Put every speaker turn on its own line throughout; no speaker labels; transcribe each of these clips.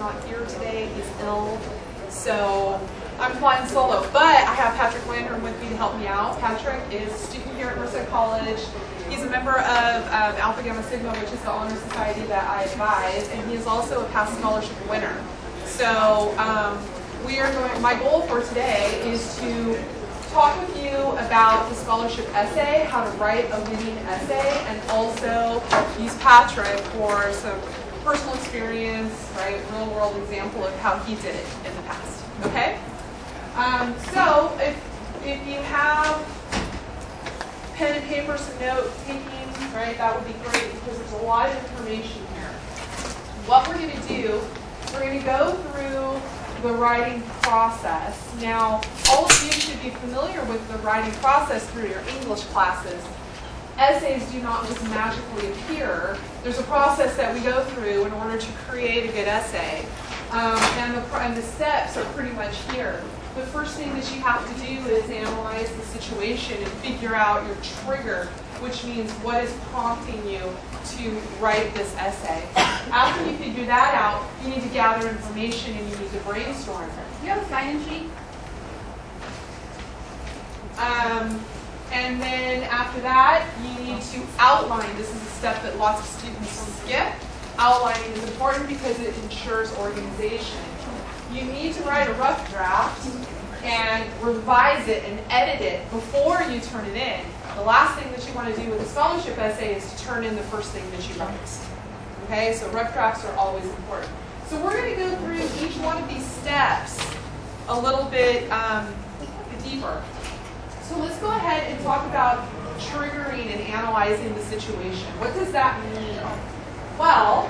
not here today. He's ill. So I'm flying solo. But I have Patrick Landrum with me to help me out. Patrick is a student here at Merced College. He's a member of Alpha Gamma Sigma, which is the honor society that I advise, and he is also a past scholarship winner. So my goal for today is to talk with you about the scholarship essay, how to write a winning essay, and also use Patrick for some personal experience, right, real world example of how he did it in the past. Okay? So if you have pen and paper, some note taking, right, that would be great because there's a lot of information here. What we're going to do, we're going to go through the writing process. Now, all of you should be familiar with the writing process through your English classes. Essays do not just magically appear. There's a process that we go through in order to create a good essay. And the steps are pretty much here. The first thing that you have to do is analyze the situation and figure out your trigger, which means what is prompting you to write this essay. After you figure that out, you need to gather information and you need to brainstorm.
Do you have a sign-in sheet?
And then after that, you need to outline. This is a step that lots of students skip. Outlining is important because it ensures organization. You need to write a rough draft and revise it and edit it before you turn it in. The last thing that you want to do with a scholarship essay is to turn in the first thing that you write. Okay, so rough drafts are always important. So we're going to go through each one of these steps a little bit deeper. So let's go ahead and talk about triggering and analyzing the situation. What does that mean? Well,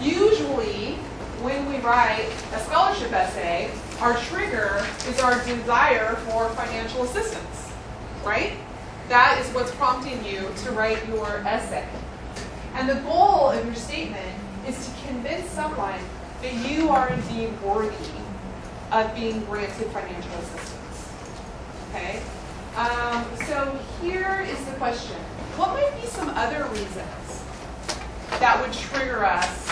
usually when we write a scholarship essay, our trigger is our desire for financial assistance, right? That is what's prompting you to write your essay. And the goal of your statement is to convince someone that you are indeed worthy of being granted financial assistance. Okay? So here is the question. What might be some other reasons that would trigger us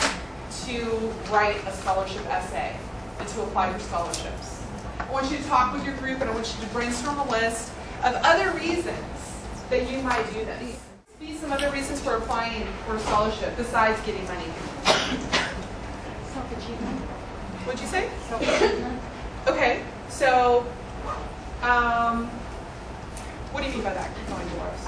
to write a scholarship essay and to apply for scholarships? I want you to talk with your group and I want you to brainstorm a list of other reasons that you might do this. Be some other reasons for applying for a scholarship besides getting money.
Self-achievement.
What'd you say?
Self-achievement.
Okay, so what do you mean by that? Keep going, Dolores.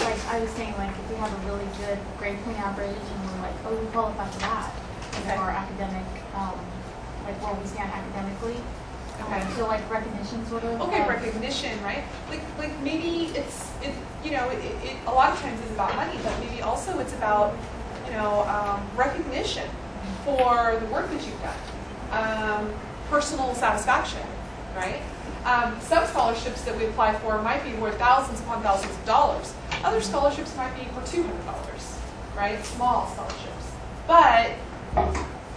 Like I was saying, like if we have a really good grade point average and we're like, oh, we qualify for that.
Okay.
Our academic, like where we stand academically.
Okay.
So like recognition sort of.
Okay, recognition, right? Like maybe it a lot of times is about money, but maybe also it's about recognition for the work that you've done, personal satisfaction, right? Some scholarships that we apply for might be worth thousands upon thousands of dollars. Other scholarships might be for $200, right? Small scholarships, but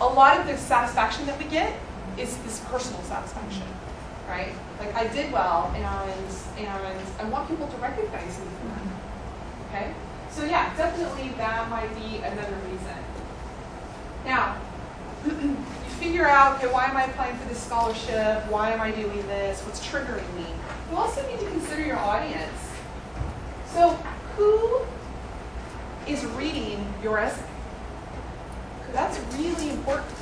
a lot of the satisfaction that we get is this personal satisfaction, right? Like I did well, and I want people to recognize me for that. Okay, so yeah, definitely that might be another reason. Now, you figure out, okay, why am I applying for this scholarship? Why am I doing this? What's triggering me? You also need to consider your audience. So, who is reading your essay? That's really important.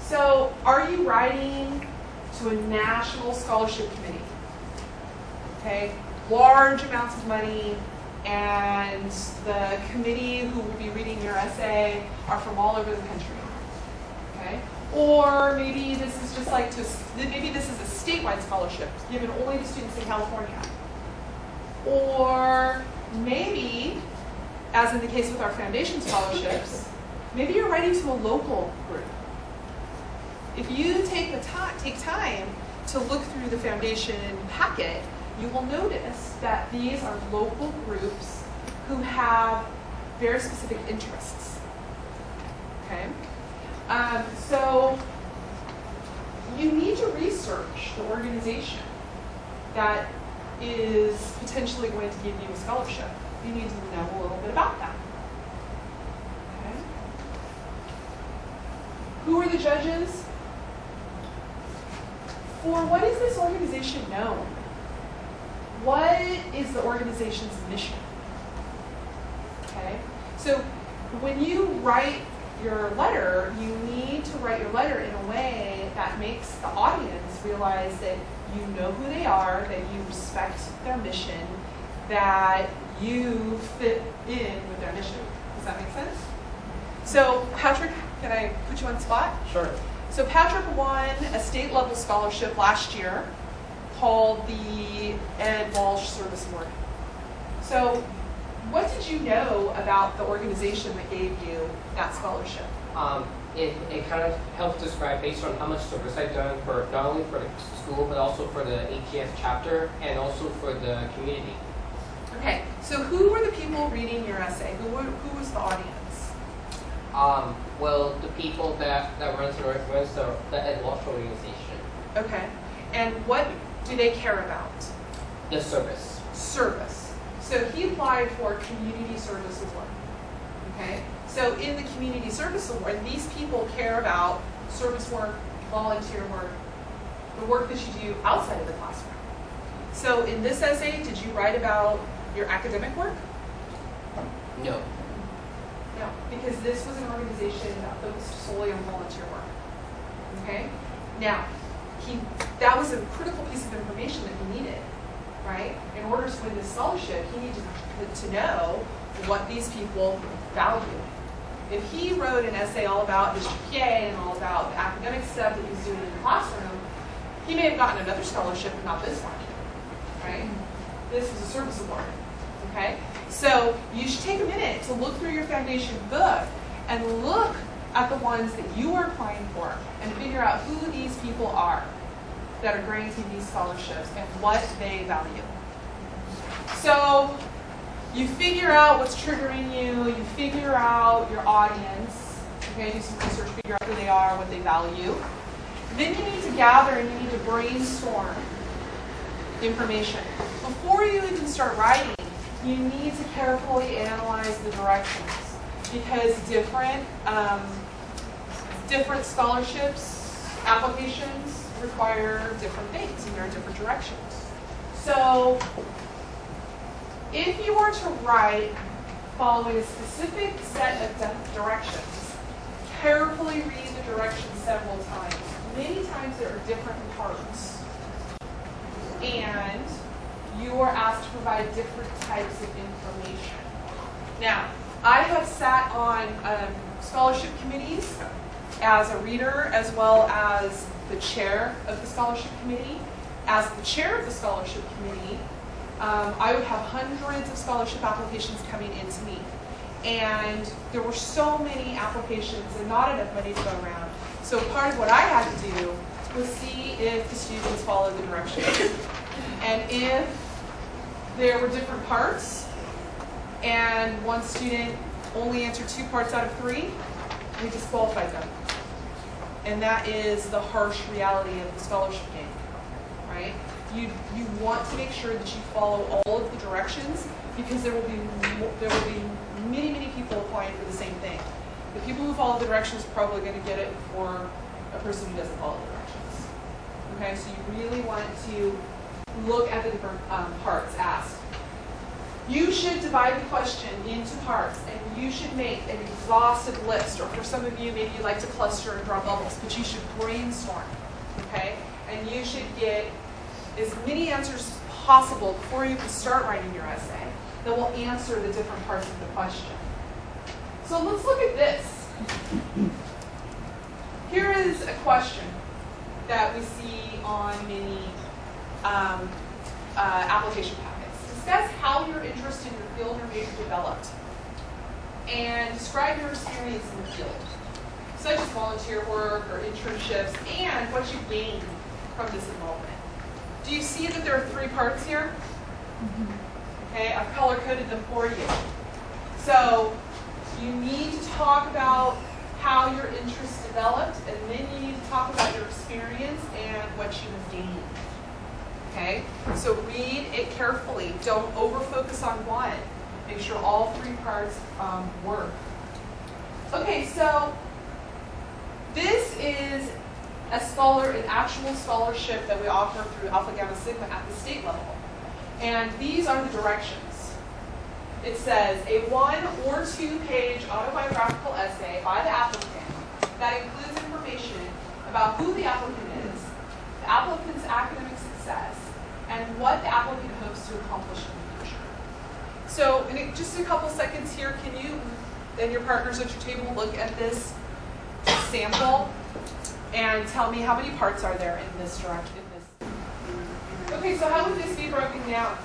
So, are you writing to a national scholarship committee? Okay, large amounts of money, and the committee who will be reading your essay are from all over the country. Okay, or maybe this is just like maybe this is a statewide scholarship given only to students in California, or maybe, as in the case with our foundation scholarships, maybe you're writing to a local group. If you take time to look through the foundation packet, you will notice that these are local groups who have very specific interests. Okay? So you need to research the organization that is potentially going to give you a scholarship. You need to know a little bit about that. Okay? Who are the judges? For what is this organization known? What is the organization's mission? Okay, so when you write your letter, you need to write your letter in a way that makes the audience realize that you know who they are, that you respect their mission, that you fit in with their mission. Does that make sense? So Patrick, can I put you on the spot?
Sure.
So Patrick won a state level scholarship last year called the Ed Walsh Service Award. So what did you know about the organization that gave you that scholarship?
It kind of helps describe based on how much service I've done for not only for the school but also for the ATS chapter and also for the community.
Okay, so who were the people reading your essay? Who was the audience?
Well, the people that runs the Ed Walsh organization.
Okay, and what do they care about?
The service.
Service. So he applied for Community Service Award. Okay, so in the Community Service Award, these people care about service work, volunteer work, the work that you do outside of the classroom. So in this essay, did you write about your academic work?
No.
No, because this was an organization that focused solely on volunteer work. Okay? Now, that was a critical piece of information that he needed, right? In order to win this scholarship, he needed to know what these people value. If he wrote an essay all about his GPA and all about the academic stuff that he was doing in the classroom, he may have gotten another scholarship, but not this one, right? This is a service award, okay? So you should take a minute to look through your foundation book and look at the ones that you are applying for and figure out who these people are that are granting these scholarships and what they value. So you figure out what's triggering you, you figure out your audience, okay, do some research, figure out who they are, what they value. Then you need to gather and you need to brainstorm information. Before you even start writing, you need to carefully analyze the directions because different scholarships, applications require different things and there are different directions. So if you were to write following a specific set of directions, carefully read the directions several times. Many times there are different parts. And you are asked to provide different types of information. Now, I have sat on scholarship committees as a reader as well as the chair of the scholarship committee. As the chair of the scholarship committee, I would have hundreds of scholarship applications coming into me. And there were so many applications and not enough money to go around. So part of what I had to do was see if the students followed the directions. And if there were different parts and one student only answered 2 parts out of 3, we disqualified them. And that is the harsh reality of the scholarship game, right? You want to make sure that you follow all of the directions because there will be many, many people applying for the same thing. The people who follow the directions are probably going to get it before a person who doesn't follow the directions. Okay, so you really want to look at the different parts asked. You should divide the question into parts and you should make an exhaustive list, or for some of you, maybe you like to cluster and draw bubbles, but you should brainstorm, okay? And you should get as many answers as possible before you can start writing your essay that will answer the different parts of the question. So let's look at this. Here is a question that we see on many application packets. Discuss how your interest in your field or major developed and describe your experience in the field, such as volunteer work or internships, and what you gained from this involvement. Do you see that there are 3 parts here? Okay, I've color-coded them for you. So you need to talk about how your interests developed, and then you need to talk about your experience and what you have gained. Okay, so read it carefully. Don't over-focus on one. Make sure all 3 parts work. Okay, so This is an actual scholarship that we offer through Alpha Gamma Sigma at the state level. And these are the directions. It says a 1 or 2 page autobiographical essay by the applicant that includes information about who the applicant is, the applicant's academic success, and what the applicant hopes to accomplish in the future. So in just a couple seconds here, can you and your partners at your table look at this sample and tell me how many parts are there in this direction? Okay, so how would this be broken down?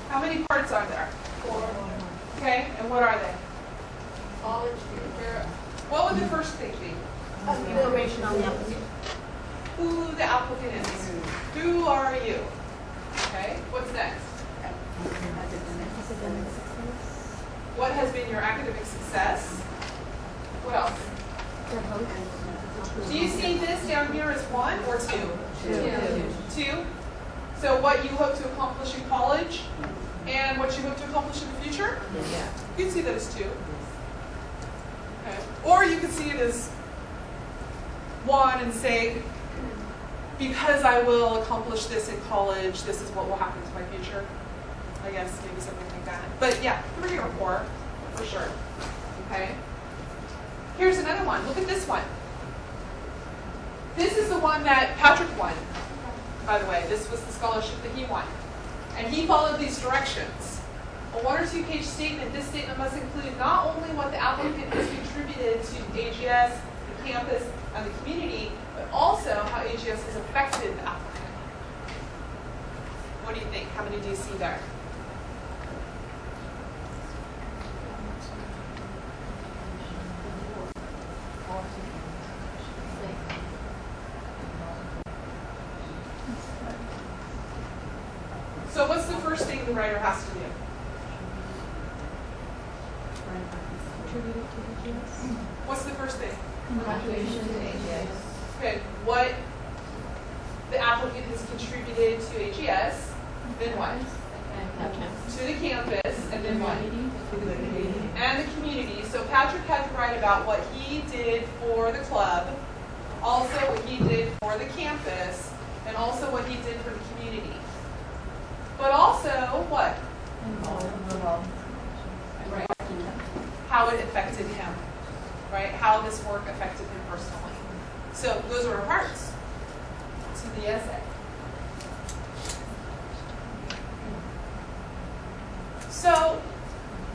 How many parts are there? 4. Okay, and what are they? What would the first thing be?
Information on the applicant.
Who the applicant is. Who are you? Okay, what's next? What has been your academic success? What else? Do you see this down here as 1 or 2? 2. So what you hope to accomplish in college and what you hope to accomplish in the future?
Yeah.
You can see that as 2. Okay. Or you could see it as 1 and say, because I will accomplish this in college, this is what will happen to my future. I guess maybe something like that. But yeah, 3 or 4 for sure. Okay. Here's another one. Look at this one. This is the one that Patrick won, by the way. This was the scholarship that he won. And he followed these directions. A 1 or 2 page statement. This statement must include not only what the applicant has contributed to AGS, the campus, and the community, but also how AGS has affected the applicant. What do you think? How many do you see there? So what's the first thing the writer has to do? What's the first thing?
Contribution to AGS.
Okay, what the applicant has contributed to AGS, then what? To the campus, and then what? And the community. So Patrick had to write about what he did for the club, also what he did for the campus, and also what he did for the community. But also, what? Right. How it affected him, right? How this work affected him personally. So those are our parts to the essay. So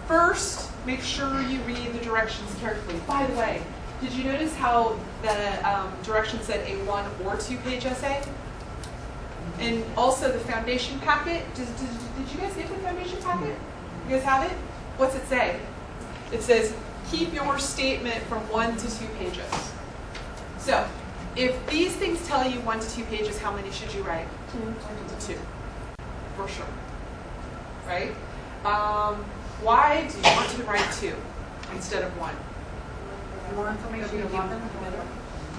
first, make sure you read the directions carefully. By the way, did you notice how the directions said a 1 or 2 page essay? And also the foundation packet. Did you guys get the foundation packet? You guys have it? What's it say? It says, keep your statement from 1 to 2 pages. So, if these things tell you 1 to 2 pages, how many should you write? 2. For sure. Right? Why do you want to write 2 instead of 1?
More information you give them, the better.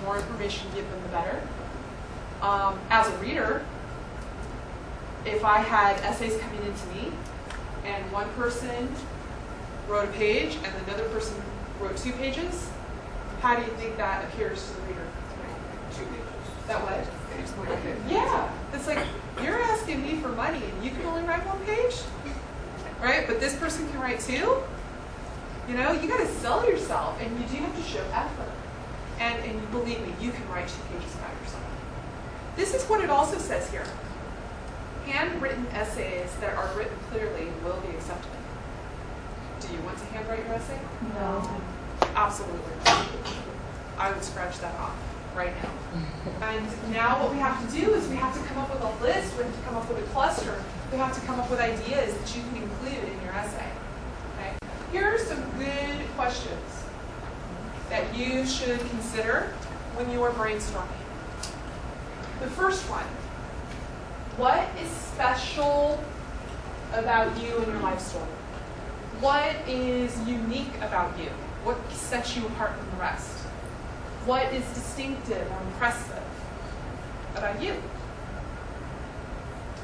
More information you give them, the better. As a reader, if I had essays coming into me and one person wrote a page and another person wrote 2 pages, how do you think that appears to the reader?
2 pages.
That way? Yeah. It's like, you're asking me for money and you can only write 1 page? Right? But this person can write 2? You know, you got to sell yourself and you do have to show effort. And believe me, you can write 2 pages about yourself. This is what it also says here. Handwritten essays that are written clearly will be accepted. Do you want to handwrite your essay?
No.
Absolutely not. I would scratch that off right now. And now what we have to do is we have to come up with a list, we have to come up with a cluster, we have to come up with ideas that you can include in your essay. Okay? Here are some good questions that you should consider when you are brainstorming. The first one, what is special about you and your life story? What is unique about you? What sets you apart from the rest? What is distinctive or impressive about you?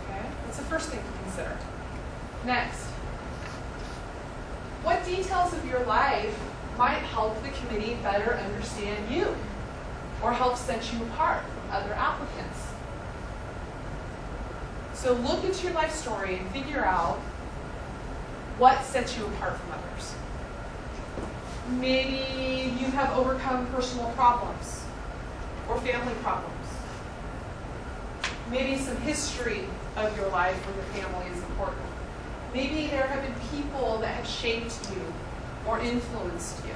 Okay, that's the first thing to consider. Next, what details of your life might help the committee better understand you? or help set you apart from other applicants? So look into your life story and figure out what sets you apart from others. Maybe you have overcome personal problems or family problems. Maybe some history of your life or your family is important. Maybe there have been people that have shaped you or influenced you,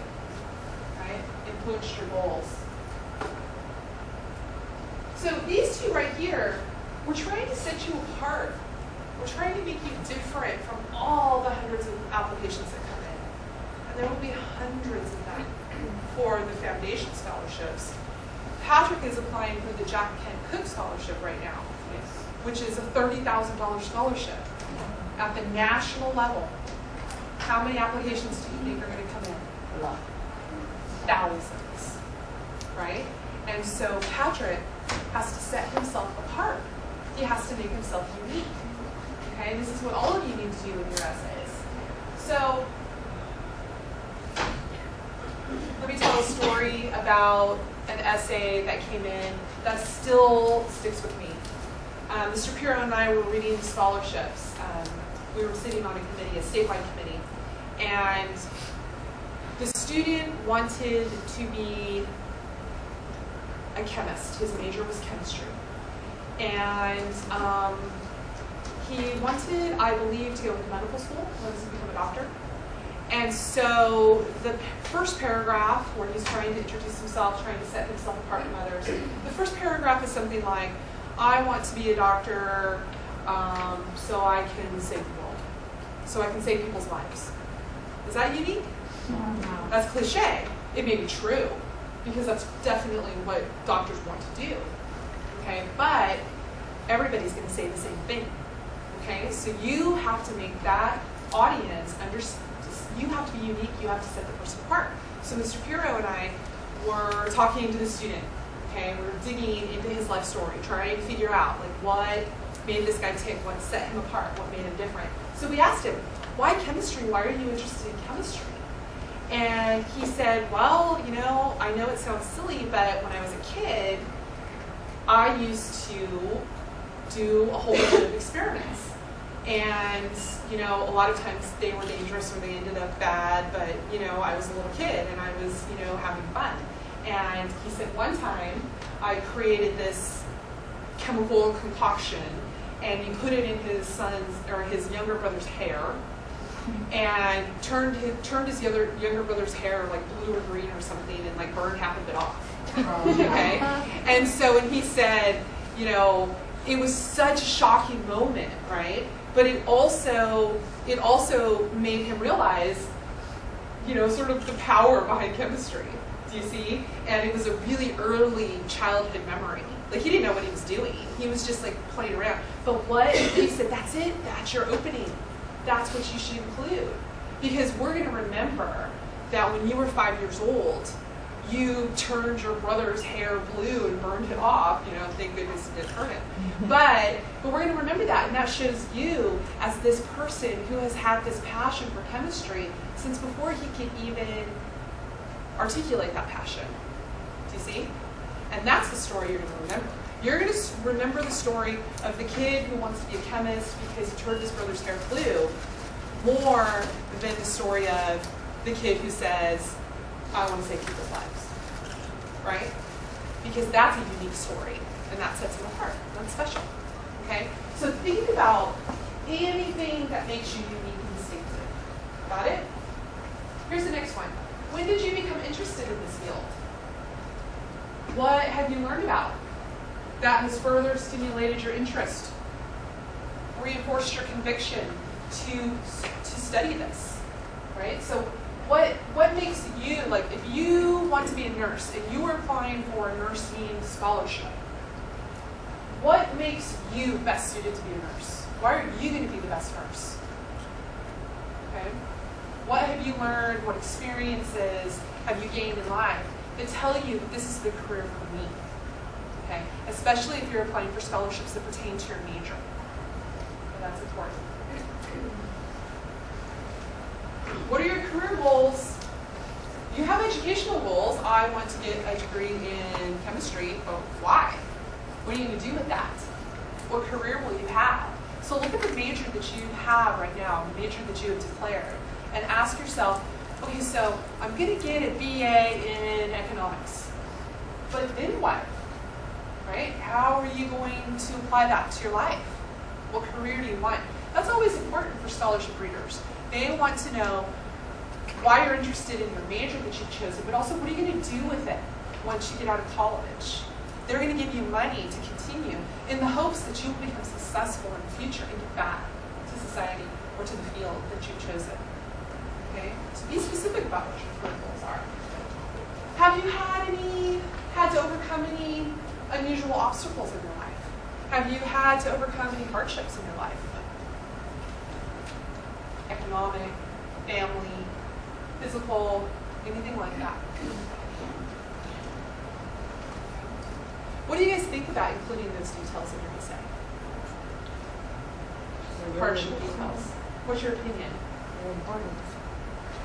right? Influenced your goals. So these two right here, we're trying to set you apart. We're trying to make you different from all the hundreds of applications that come in. And there will be hundreds of them for the foundation scholarships. Patrick is applying for the Jack Kent Cook Scholarship right now, which is a $30,000 scholarship at the national level. How many applications do you think are going to come in?
A lot.
Thousands, right? And so Patrick has to set himself apart. He has to make himself unique. Okay, this is what all of you need to do in your essays. So let me tell a story about an essay that came in that still sticks with me. Mr. Pirro and I were reading the scholarships. We were sitting on a committee, a statewide committee, and the student wanted to be a chemist. His major was chemistry. And he wanted, I believe, to go into medical school, wanted to become a doctor. And so the first paragraph, where he's trying to introduce himself, trying to set himself apart from others, the first paragraph is something like, I want to be a doctor so I can save the world, so I can save people's lives. Is that unique?
No.
That's cliche. It may be true, because that's definitely what doctors want to do. Okay, but everybody's going to say the same thing. Okay, so you have to make that audience understand. You have to be unique. You have to set the person apart. So Mr. Pirro and I were talking to the student. Okay, we were digging into his life story, trying to figure out like what made this guy tick, what set him apart, what made him different. So we asked him, why chemistry? Why are you interested in chemistry? And he said, well, you know, I know it sounds silly, but when I was a kid, I used to do a whole bunch of experiments. And, you know, a lot of times they were dangerous or they ended up bad, but, you know, I was a little kid and I was, you know, having fun. And he said one time I created this chemical concoction and he put it in his son's or his younger brother's hair and turned his younger brother's hair like blue or green or something and like burned half of it off. Okay? And so when he said, you know, it was such a shocking moment, right? But it also made him realize, you know, sort of the power behind chemistry. Do you see? And it was a really early childhood memory. Like he didn't know what he was doing. He was just like playing around. But what he said, that's it, that's your opening. That's what you should include. Because we're gonna remember that when you were 5 years old, you turned your brother's hair blue and burned it off. You know, thank goodness you didn't hurt it. But we're going to remember that, and that shows you as this person who has had this passion for chemistry since before he could even articulate that passion. Do you see? And that's the story you're going to remember. You're going to remember the story of the kid who wants to be a chemist because he turned his brother's hair blue more than the story of the kid who says, I want to save people's lives. Right? Because that's a unique story, and that sets him apart. That's special. Okay? So think about anything that makes you unique and distinctive. Got it? Here's the next one. When did you become interested in this field? What have you learned about that has further stimulated your interest, reinforced your conviction to study this? Right? So what makes you, like if you want to be a nurse, if you were applying for a nursing scholarship, what makes you best suited to be a nurse? Why are you going to be the best nurse? Okay? What have you learned? What experiences have you gained in life that tell you that this is the career for me? Okay? Especially if you're applying for scholarships that pertain to your major. So that's important. What are your career goals? You have educational goals. I want to get a degree in chemistry, but why? What are you going to do with that? What career will you have? So look at the major that you have right now, the major that you have declared, and ask yourself, okay, so I'm going to get a BA in economics, but then what? Right? How are you going to apply that to your life? What career do you want? That's always important for scholarship readers. They want to know why you're interested in your major that you've chosen, but also what are you going to do with it once you get out of college? They're going to give you money to continue in the hopes that you will become successful in the future and give back to society or to the field that you've chosen. Okay? So be specific about what your career goals are. Have you had to overcome any unusual obstacles in your life? Have you had to overcome any hardships in your life? Economic, family, physical, anything like that. What do you guys think about including those details in your essay? Hardship details. What's your opinion?
Very important.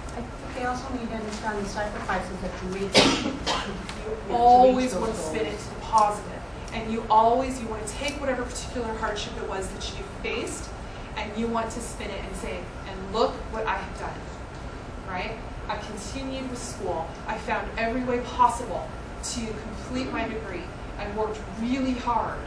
I think they also need to understand the sacrifices that you made. to
Always
reach those
want to spin it
goals.
to the positive. And you want to take whatever particular hardship it was that you faced, and you want to spin it and say, and look what I have done, right? I continued with school. I found every way possible to complete my degree. I worked really hard,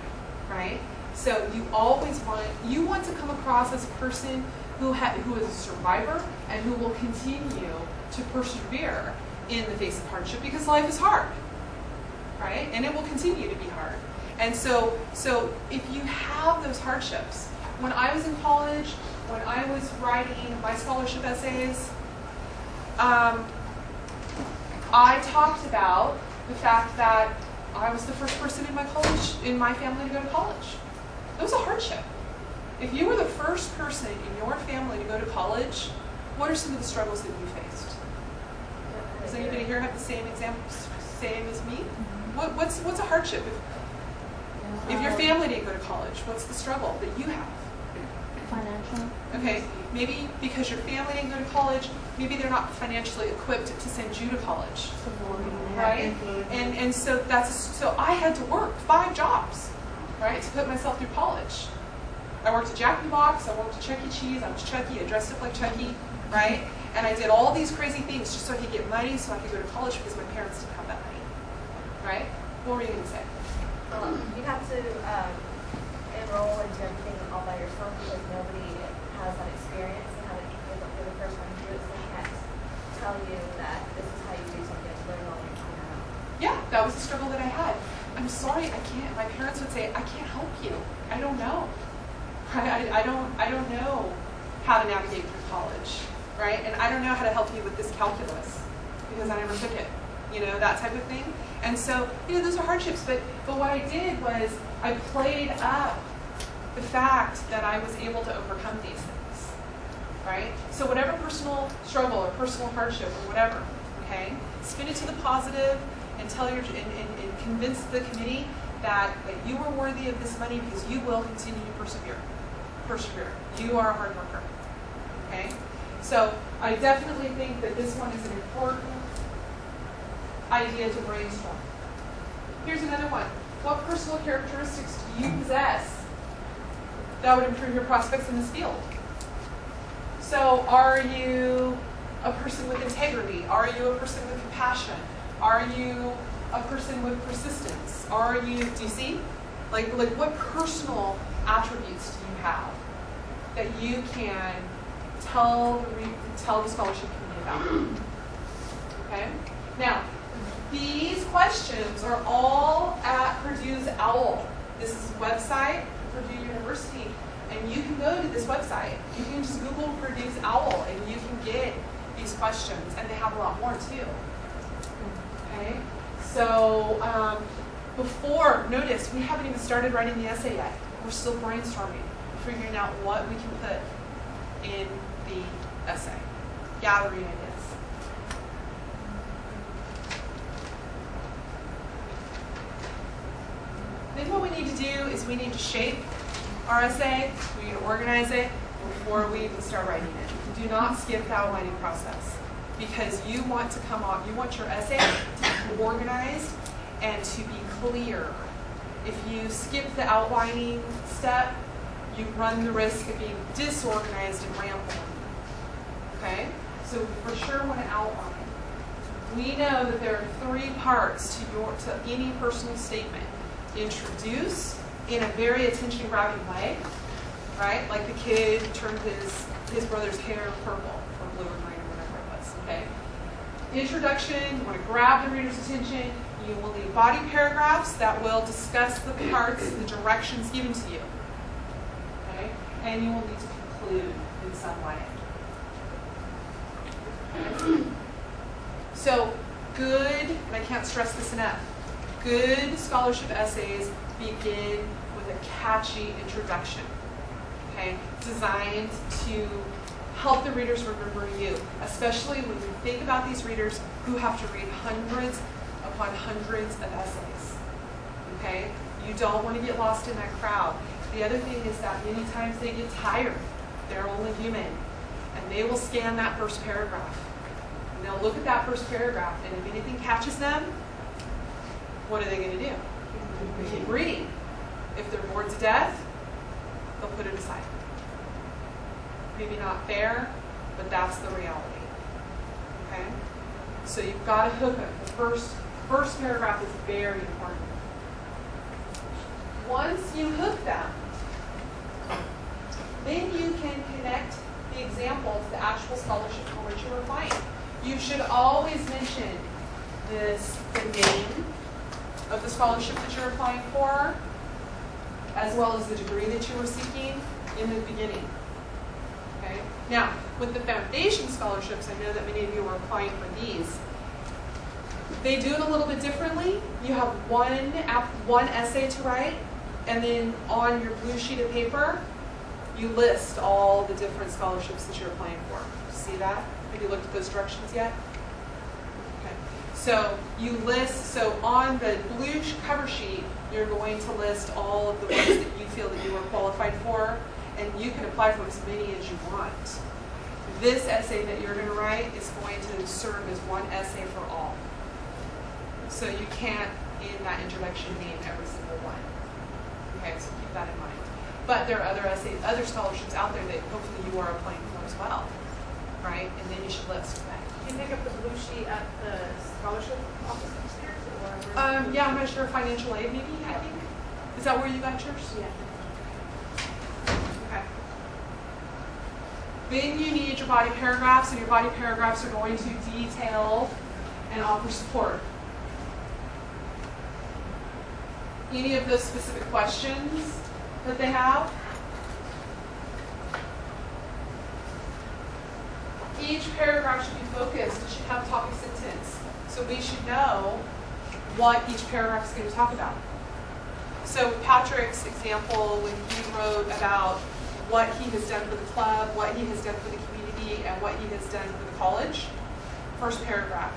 right? So you want to come across as a person who is a survivor and who will continue to persevere in the face of hardship, because life is hard, right? And it will continue to be hard. And so if you have those hardships, when I was in college, when I was writing my scholarship essays, I talked about the fact that I was the first person in my family to go to college. It was a hardship. If you were the first person in your family to go to college, what are some of the struggles that you faced? Does anybody here have the same as me? What's a hardship? If your family didn't go to college, what's the struggle that you have?
Financial.
Okay, maybe because your family didn't go to college, maybe they're not financially equipped to send you to college, right? And so so I had to work 5 jobs, right, to put myself through college. I worked at Jack in the Box, I worked at Chuck E. Cheese, I was Chucky, I dressed up like Chucky, right? And I did all these crazy things just so I could get money, so I could go to college because my parents didn't have that money, right? What were you going to say?
You have to enroll into everything all by yourself because nobody has that experience and you're the first one to do it, so they can't tell you that this is how you do something. It's learn all your own.
Yeah, that was the struggle that I had. I'm sorry, I can't. My parents would say, I can't help you. I don't know. I don't know how to navigate through college, right? And I don't know how to help you with this calculus because I never took it, that type of thing. And so, those are hardships. But what I did was I played up the fact that I was able to overcome these things, right? So whatever personal struggle or personal hardship or whatever, okay, spin it to the positive and and convince the committee that you are worthy of this money because you will continue to persevere. You are a hard worker, okay? So I definitely think that this one is an important idea to brainstorm. Here's another one. What personal characteristics do you possess that would improve your prospects in this field? So are you a person with integrity? Are you a person with compassion? Are you a person with persistence? Do you see? Like what personal attributes do you have that you can tell the scholarship committee about? Okay? Now, these questions are all at Purdue's OWL. This is a website, Purdue University, and you can go to this website. You can just Google Purdue's OWL, and you can get these questions, and they have a lot more too. Okay? So notice we haven't even started writing the essay yet. We're still brainstorming, figuring out what we can put in the essay, gathering ideas. Then what we need to do is we need to shape our essay, we need to organize it before we even start writing it. Do not skip the outlining process. because you want to come off, you want your essay to be organized and to be clear. If you skip the outlining step, you run the risk of being disorganized and rambling. Okay? So we for sure want to outline. We know that there are 3 parts to any personal statement. Introduce in a very attention-grabbing way, right? Like the kid turned his brother's hair purple or blue or green or whatever it was. Okay? Introduction, you want to grab the reader's attention. You will need body paragraphs that will discuss the parts, the directions given to you. Okay? And you will need to conclude in some way. Okay? So, good, and I can't stress this enough, good scholarship essays begin with a catchy introduction. Okay? Designed to help the readers remember you, especially when you think about these readers who have to read hundreds upon hundreds of essays. Okay? You don't want to get lost in that crowd. The other thing is that many times they get tired. They're only human. And they will scan that first paragraph. And they'll look at that first paragraph, and if anything catches them, what are they going to do? Keep reading. If they're bored to death, they'll put it aside. Maybe not fair, but that's the reality. Okay? So you've got to hook them. The first paragraph is very important. Once you hook them, then you can connect the example to the actual scholarship for which you're applying. You should always mention the name of the scholarship that you're applying for, as well as the degree that you were seeking in the beginning. Okay? Now, with the foundation scholarships, I know that many of you are applying for these. They do it a little bit differently. You have one essay to write, and then on your blue sheet of paper, you list all the different scholarships that you're applying for. See that? Have you looked at those directions yet? Okay. So you list, so on the blue cover sheet, you're going to list all of the ones that you feel that you are qualified for, and you can apply for as many as you want. This essay that you're going to write is going to serve as one essay for all. So you can't, in that introduction, name every single one. Okay, so keep that in mind. But there are other scholarships out there that hopefully you are applying for as well, right? And then you should list.
You can pick up the blue sheet at the scholarship office upstairs, or
yeah, I'm not sure. Financial aid, maybe. I think. Is that where you got yours?
Yeah.
Okay. Then you need your body paragraphs, and your body paragraphs are going to detail and offer support. Any of those specific questions that they have? Each paragraph should be focused. It should have a topic sentence. So we should know what each paragraph is going to talk about. So Patrick's example, when he wrote about what he has done for the club, what he has done for the community, and what he has done for the college, first paragraph,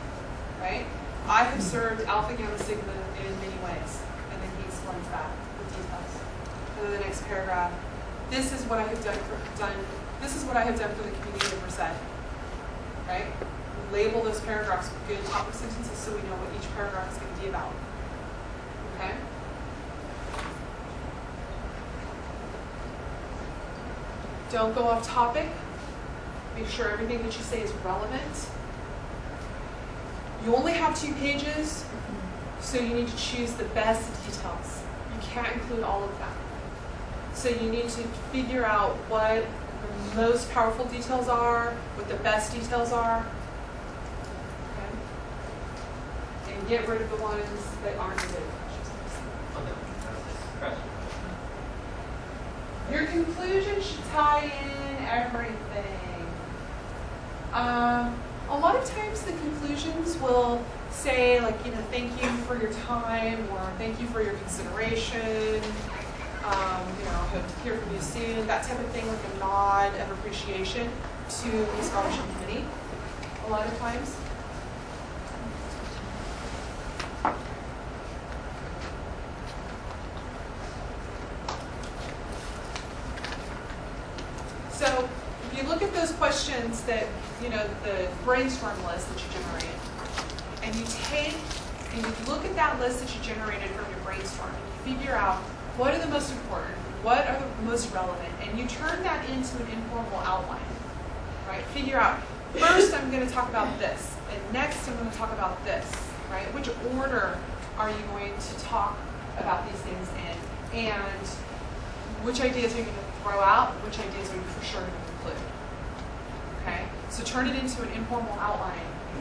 right? I have served Alpha Gamma Sigma in many ways. And then he explains that with details. And then the next paragraph, this is what I have done for the community of Merced. Right? We label those paragraphs with good topic sentences so we know what each paragraph is going to be about. Okay? Don't go off topic. Make sure everything that you say is relevant. You only have 2 pages, so you need to choose the best details. You can't include all of them. So you need to figure out what the most powerful details are, what the best details are, okay? And get rid of the ones that aren't good. Your conclusion should tie in everything. A lot of times the conclusions will say, like, you know, thank you for your time, or thank you for your consideration. You know, hope to hear from you soon, that type of thing, like a nod of appreciation to the scholarship committee, a lot of times. So, if you look at those questions that, the brainstorm list that you generate, and you take and you look at that list that you generated from your brainstorm, and you figure out what are the most important, what are the most relevant, and you turn that into an informal outline, right? Figure out, first I'm going to talk about this, and next I'm going to talk about this, right? Which order are you going to talk about these things in, and which ideas are you going to throw out, which ideas are you for sure going to include, okay? So turn it into an informal outline,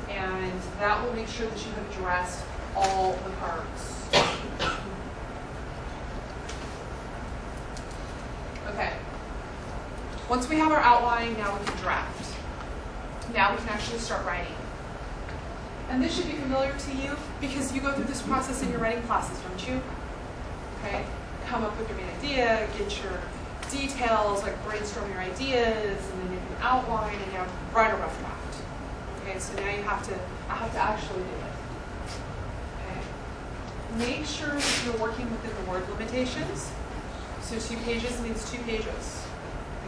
and that will make sure that you have addressed all the parts. Okay. Once we have our outline, now we can draft. Now we can actually start writing. And this should be familiar to you because you go through this process in your writing classes, don't you? Okay. Come up with your main idea, get your details, like brainstorm your ideas, and then you can outline and you write a rough draft. Okay, so now I have to actually do it. Okay. Make sure that you're working within the word limitations. So 2 pages means 2 pages.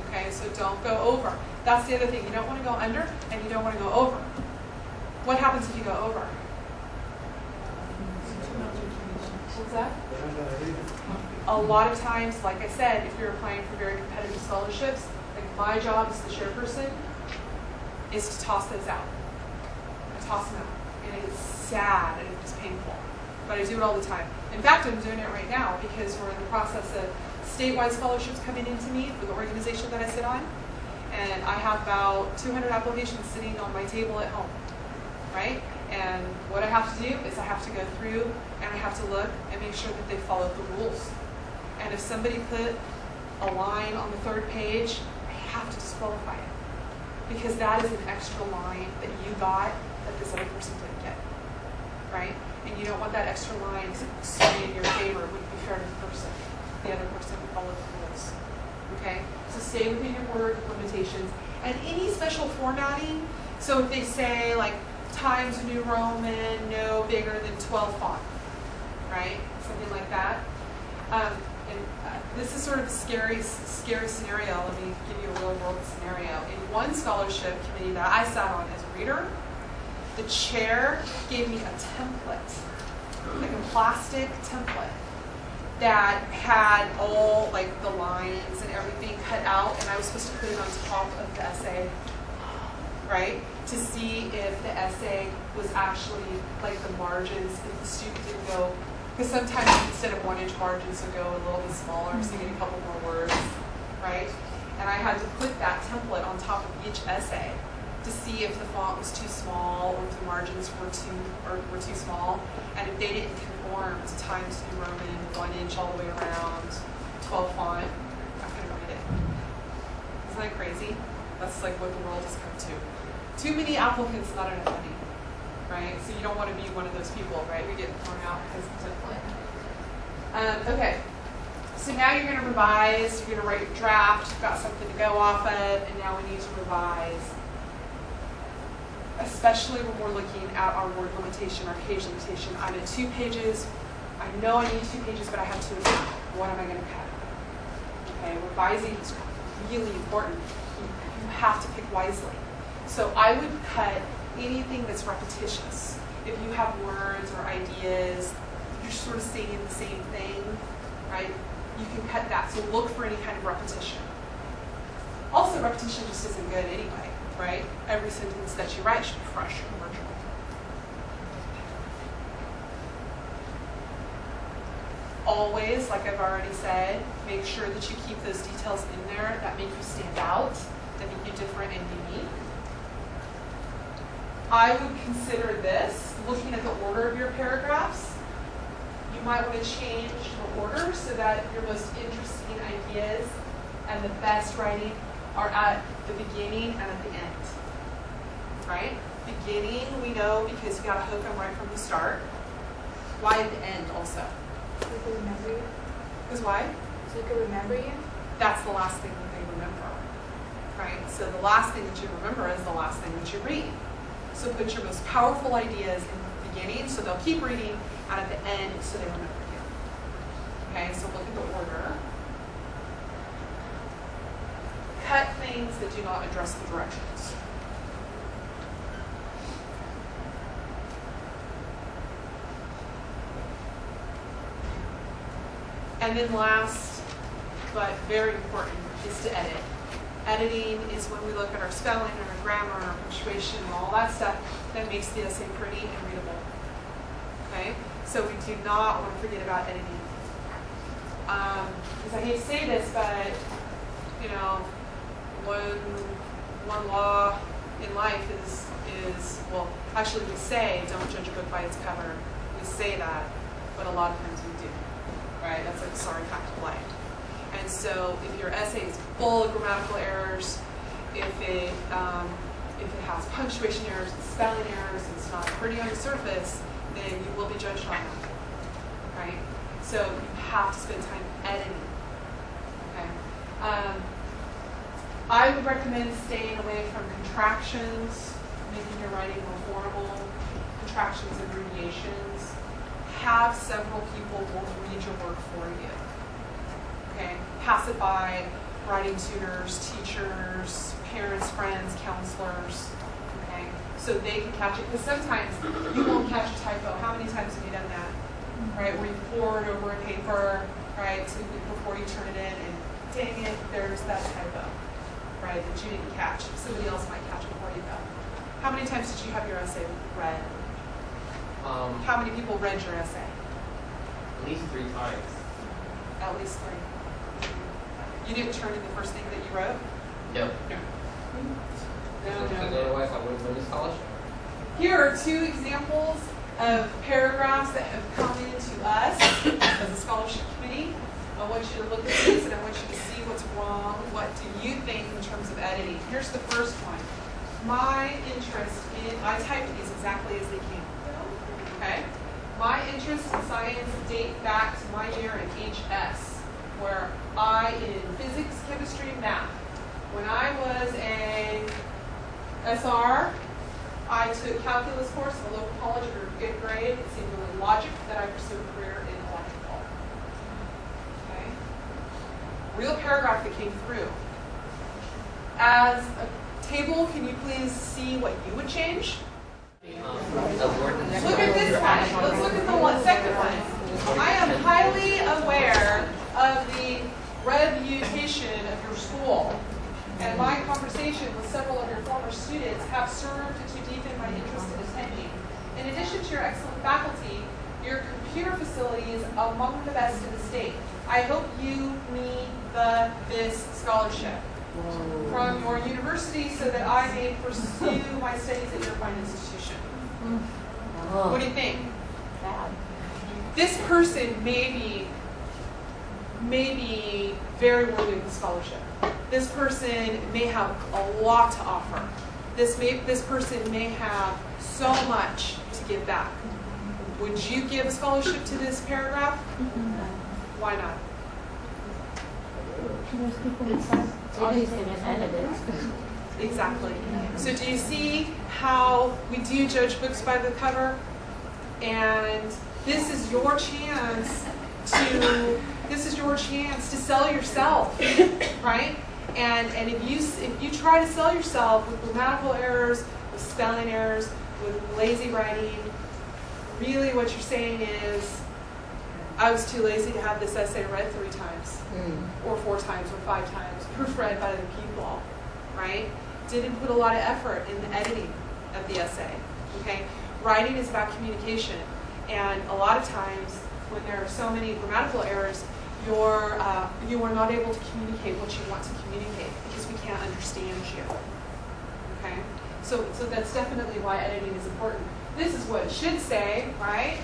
Okay, so don't go over. That's the other thing. You don't want to go under and you don't want to go over. What happens if you go over? What's that? A lot of times, like I said, if you're applying for very competitive scholarships, like my job as the chairperson is to toss those out. I toss them out. And it's sad and it's painful. But I do it all the time. In fact, I'm doing it right now because we're in the process of statewide scholarships coming into me for the organization that I sit on. And I have about 200 applications sitting on my table at home, right? And what I have to do is I have to go through and I have to look and make sure that they follow the rules. And if somebody put a line on the 3rd page, I have to disqualify it. Because that is an extra line that you got that this other person didn't get, right? And you don't want that extra line to sway in your favor. It wouldn't be fair to the person. The other person would follow the rules. Okay? So stay within your word limitations. And any special formatting, so if they say like Times New Roman, no bigger than 12 font, right? Something like that. This is sort of a scary scenario. Let me give you a real world scenario. In one scholarship committee that I sat on as a reader, the chair gave me a template, like a plastic template that had all like the lines and everything cut out, and I was supposed to put it on top of the essay, right? To see if the essay was actually like the margins, if the student didn't go, because sometimes instead of 1-inch margins would go a little bit smaller, so you get a couple more words, right? And I had to put that template on top of each essay to see if the font was too small or if the margins were too small, and if they didn't conform to Times New Roman 1 inch all the way around, 12 font, I couldn't read it. Isn't that crazy? That's like what the world has come to. Too many applicants, not enough money, right? So you don't want to be one of those people, right? You're getting thrown out because of template. Okay. So now you're going to revise. You're going to write your draft. You've got something to go off of, and now we need to revise. Especially when we're looking at our word limitation, our page limitation. I'm at 2 pages. I know I need 2 pages, but I have 2 of them. What am I going to cut? Okay, revising is really important. You have to pick wisely. So I would cut anything that's repetitious. If you have words or ideas, you're sort of saying the same thing, right? You can cut that. So look for any kind of repetition. Also, repetition just isn't good anyway, right? Every sentence that you write should be fresh and original. Always, like I've already said, make sure that you keep those details in there that make you stand out, that make you different and unique. I would consider this, looking at the order of your paragraphs, you might want to change the order so that your most interesting ideas and the best writing are at the beginning and at the end, right? Beginning, we know, because you got to hook them right from the start. Why at the end also?
So they can remember you?
Because why?
So they can remember you?
That's the last thing that they remember, right? So the last thing that you remember is the last thing that you read. So put your most powerful ideas in the beginning, so they'll keep reading, and at the end, so they remember you. Okay, so look at the order. Cut things that do not address the directions. And then last, but very important, is to edit. Editing is when we look at our spelling and our grammar and our punctuation and all that stuff that makes the essay pretty and readable. Okay? So we do not want to forget about editing. Because I hate to say this, but you know, one law in life is well, actually we say don't judge a book by its cover. We say that, but a lot of times we do. Right? That's like a sorry fact of life. And so if your essay is full of grammatical errors, if it has punctuation errors and spelling errors, and it's not pretty on the surface, then you will be judged on that. Right? So you have to spend time editing. Okay? I would recommend staying away from contractions, making your writing more formal, contractions and abbreviations. Have several people read your work for you. Okay? Pass it by writing tutors, teachers, parents, friends, counselors. Okay? So they can catch it. Because sometimes you won't catch a typo. How many times have you done that? Right? Where you poured over a paper, right, before you turn it in, and dang it, there's that typo, right, that you didn't catch. Somebody else might catch it before you go. How many times did you have your essay read? How many people read your essay?
At least 3 times.
At least 3. You didn't turn in the first thing that you wrote?
No.
No.
Because otherwise I wouldn't win the scholarship.
Here are 2 examples of paragraphs that have come into us as a scholarship committee. I want you to look at these and I want you to see what's wrong. What do you think in terms of editing? Here's the first one. My interest in, I typed these exactly as they came. Okay? My interests in science date back to my year in HS, where in physics, chemistry, and math. When I was a SR, I took calculus course at a local college in 5th grade. It seemed really logic that I pursue a career in electrical. Okay? Real paragraph that came through. As a table, can you please see what you would change? Look at this one. Let's look at the second one. I am highly aware of the reputation of your school, and my conversation with several of your former students have served to deepen my interest in attending. In addition to your excellent faculty, your computer facility is among the best in the state. I hope you need this scholarship from your university so that I may pursue my studies at your fine institution. What do you think? This person may be very worthy of the scholarship. This person may have a lot to offer. This person may have so much to give back. Would you give a scholarship to this paragraph? Why not? Exactly. So do you see how we do judge books by the cover? And this is your chance to sell yourself, right? And if you try to sell yourself with grammatical errors, with spelling errors, with lazy writing, really what you're saying is, I was too lazy to have this essay read 3 times, or 4 times, or 5 times, proofread by other people, right? Didn't put a lot of effort in the editing of the essay, okay? Writing is about communication, and a lot of times when there are so many grammatical errors, you are not able to communicate what you want to communicate because we can't understand you, okay? So that's definitely why editing is important. This is what it should say, right?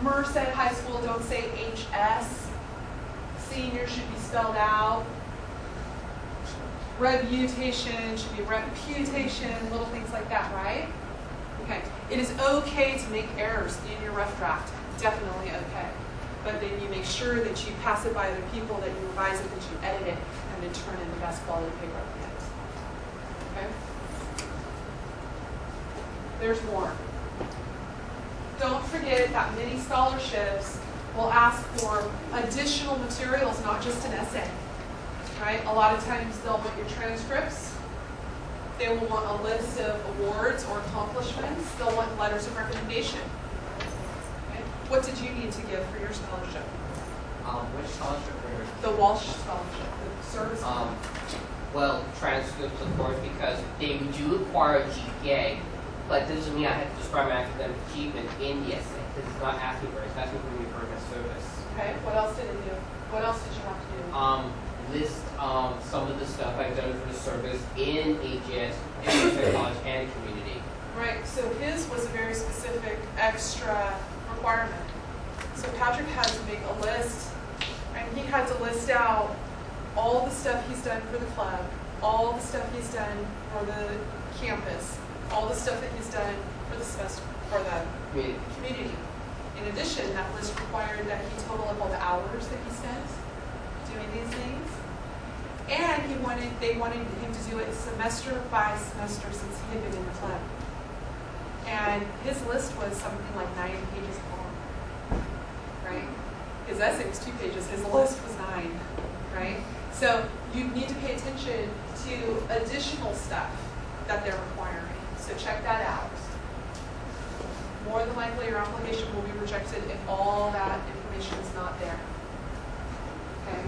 Merced High School, don't say HS. Senior should be spelled out. Reputation should be reputation, little things like that, right? Okay. It is okay to make errors in your rough draft. Definitely okay. But then you make sure that you pass it by other people, that you revise it, that you edit it, and then turn in the best quality paper at the end. Okay? There's more. Don't forget that many scholarships will ask for additional materials, not just an essay. Right? A lot of times they'll want your transcripts. They will want a list of awards or accomplishments. They'll want letters of recommendation. Okay? What did you need to give for your scholarship?
Which scholarship or?
The Walsh scholarship, the service.
Well, transcripts, of course, because they do require GPA, but that doesn't mean I have to describe my academic achievement in the essay. This is not asking for it. It's asking for me for my service.
Okay, what else did it do? What else did you have to do?
List some of the stuff I've done for the service in AGS, in college, and community.
Right, so his was a very specific extra requirement. So Patrick had to make a list, and he had to list out all the stuff he's done for the club, all the stuff he's done for the campus, all the stuff that he's done for the semester, for the community. In addition, that list required that he total up all the hours that he spent doing these things. And they wanted him to do it semester by semester since he had been in the club. And his list was something like 9 pages long, right? His essay was 2 pages, his list was 9, right? So you need to pay attention to additional stuff that they're requiring. So check that out. More than likely your application will be rejected if all that information is not there. Okay?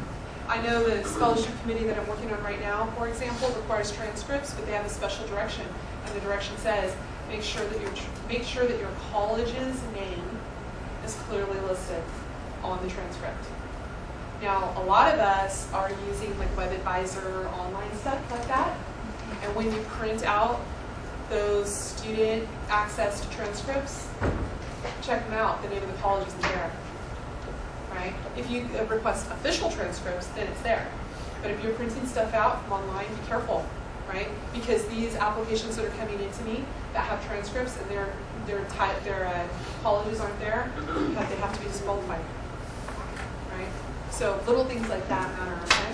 I know the scholarship committee that I'm working on right now, for example, requires transcripts, but they have a special direction. And the direction says, make sure that your college's name is clearly listed on the transcript. Now, a lot of us are using like WebAdvisor, online stuff like that. And when you print out those student access to transcripts, check them out. The name of the college isn't there, right? If you request official transcripts, then it's there. But if you're printing stuff out from online, be careful, right? Because these applications that are coming into me that have transcripts and their colleges aren't there, that they have to be disqualified, right? So little things like that matter, okay?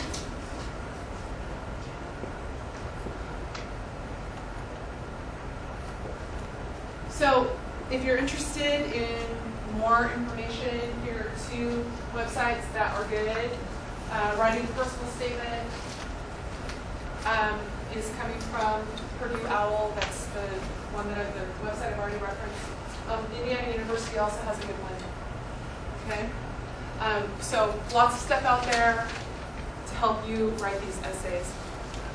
So if you're interested in more information, here are 2 websites that are good. Writing the personal statement is coming from Purdue OWL. That's the one that the website I've already referenced. Indiana University also has a good one. Okay, so lots of stuff out there to help you write these essays.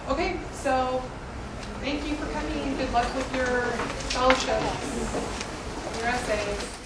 Okay, so thank you for coming. Good luck with your scholarship, your essays.